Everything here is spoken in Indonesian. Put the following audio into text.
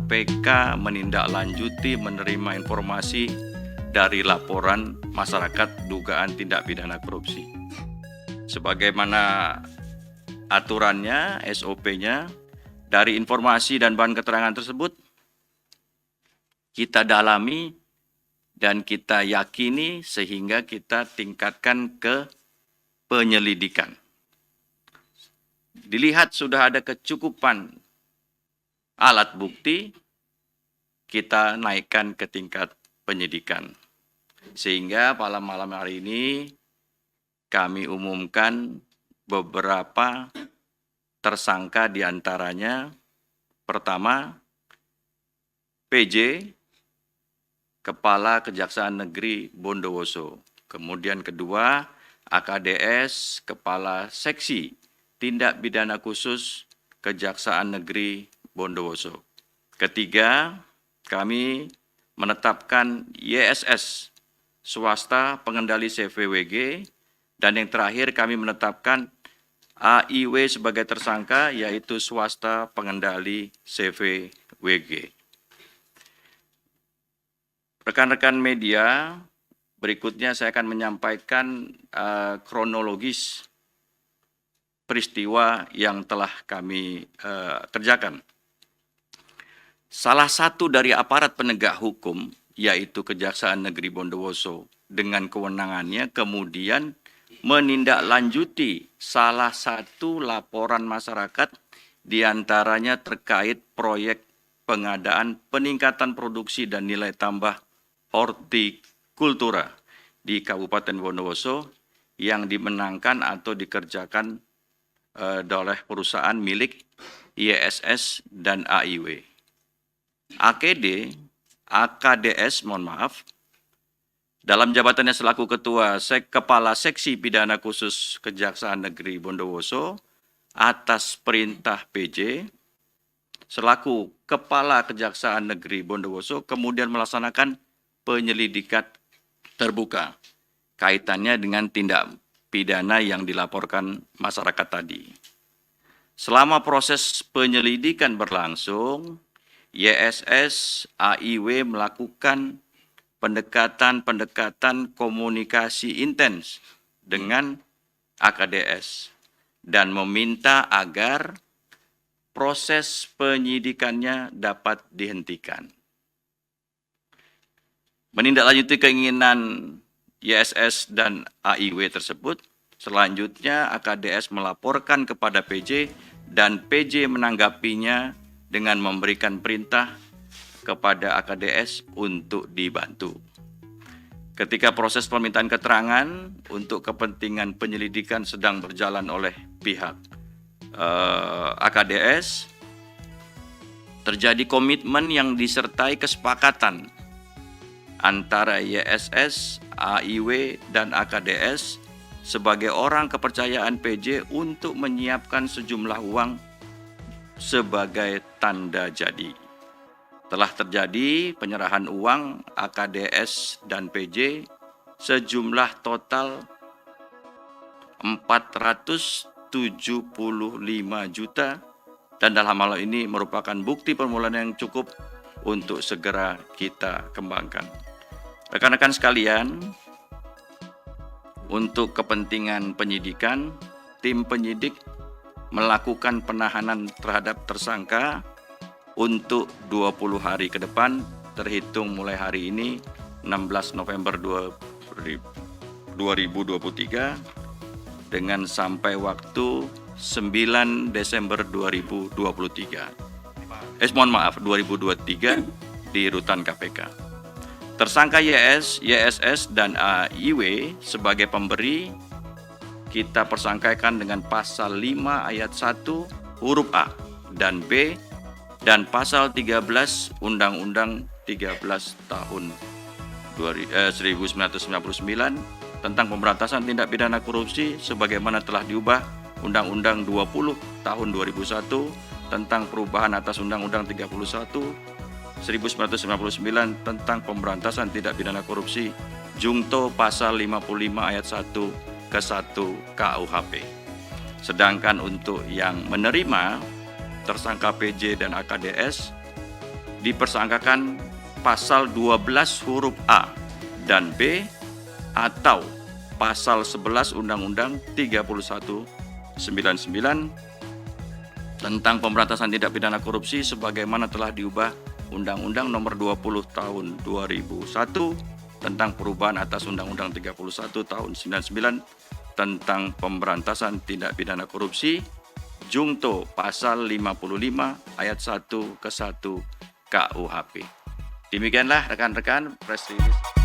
KPK menindaklanjuti menerima informasi dari laporan masyarakat dugaan tindak pidana korupsi. Sebagaimana aturannya, SOP-nya, dari informasi dan bahan keterangan tersebut, kita dalami dan kita yakini sehingga kita tingkatkan ke penyelidikan. Dilihat sudah ada kecukupan alat bukti, kita naikkan ke tingkat penyidikan. Sehingga pada malam hari ini kami umumkan beberapa tersangka, diantaranya pertama PJ, Kepala Kejaksaan Negeri Bondowoso. Kemudian kedua AKDS, Kepala Seksi Tindak Pidana Khusus Kejaksaan Negeri Bondowoso. Ketiga, kami menetapkan YSS, swasta pengendali CVWG, dan yang terakhir kami menetapkan AIW sebagai tersangka, yaitu swasta pengendali CVWG. Rekan-rekan media, berikutnya saya akan menyampaikan kronologis peristiwa yang telah kami kerjakan. Salah satu dari aparat penegak hukum, yaitu Kejaksaan Negeri Bondowoso, dengan kewenangannya kemudian menindaklanjuti salah satu laporan masyarakat, diantaranya terkait proyek pengadaan peningkatan produksi dan nilai tambah hortikultura di Kabupaten Bondowoso yang dimenangkan atau dikerjakan oleh perusahaan milik ISS dan AIW. AKDS, dalam jabatannya selaku Kepala Seksi Pidana Khusus Kejaksaan Negeri Bondowoso atas perintah PJ, selaku Kepala Kejaksaan Negeri Bondowoso kemudian melaksanakan penyelidikan terbuka kaitannya dengan tindak pidana yang dilaporkan masyarakat tadi. Selama proses penyelidikan berlangsung, YSS AIW melakukan pendekatan komunikasi intens dengan AKDS dan meminta agar proses penyidikannya dapat dihentikan. Menindaklanjuti keinginan YSS dan AIW tersebut, selanjutnya AKDS melaporkan kepada PJ dan PJ menanggapinya dengan memberikan perintah kepada AKDS untuk dibantu. Ketika proses permintaan keterangan untuk kepentingan penyelidikan sedang berjalan oleh pihak AKDS, terjadi komitmen yang disertai kesepakatan antara YSS, AIW, dan AKDS sebagai orang kepercayaan PJ untuk menyiapkan sejumlah uang sebagai tanda jadi. Telah terjadi penyerahan uang AKDS dan PJ sejumlah total 475 juta dan dalam hal ini merupakan bukti permulaan yang cukup untuk segera kita kembangkan. Rekan-rekan sekalian, untuk kepentingan penyidikan, tim penyidik melakukan penahanan terhadap tersangka untuk 20 hari ke depan, terhitung mulai hari ini 16 November 2023 dengan sampai waktu 9 Desember 2023. 2023 di rutan KPK. Tersangka YSS dan AIW sebagai pemberi kita persangkakan dengan pasal 5 ayat 1 huruf A dan B dan pasal 13 Undang-Undang 13 tahun 1999 tentang pemberantasan tindak pidana korupsi sebagaimana telah diubah Undang-Undang 20 tahun 2001 tentang perubahan atas Undang-Undang 31 1999 tentang pemberantasan tindak pidana korupsi Jungto pasal 55 ayat 1 ke 1 KUHP. Sedangkan untuk yang menerima tersangka PJ dan AKDS dipersangkakan pasal 12 huruf A dan B atau pasal 11 Undang-Undang 3199 tentang pemberantasan tindak pidana korupsi sebagaimana telah diubah Undang-Undang Nomor 20 Tahun 2001 tentang perubahan atas Undang-Undang 31 Tahun 99 tentang pemberantasan tindak pidana korupsi Jungto pasal 55 ayat 1 ke 1 KUHP. Demikianlah rekan-rekan press release.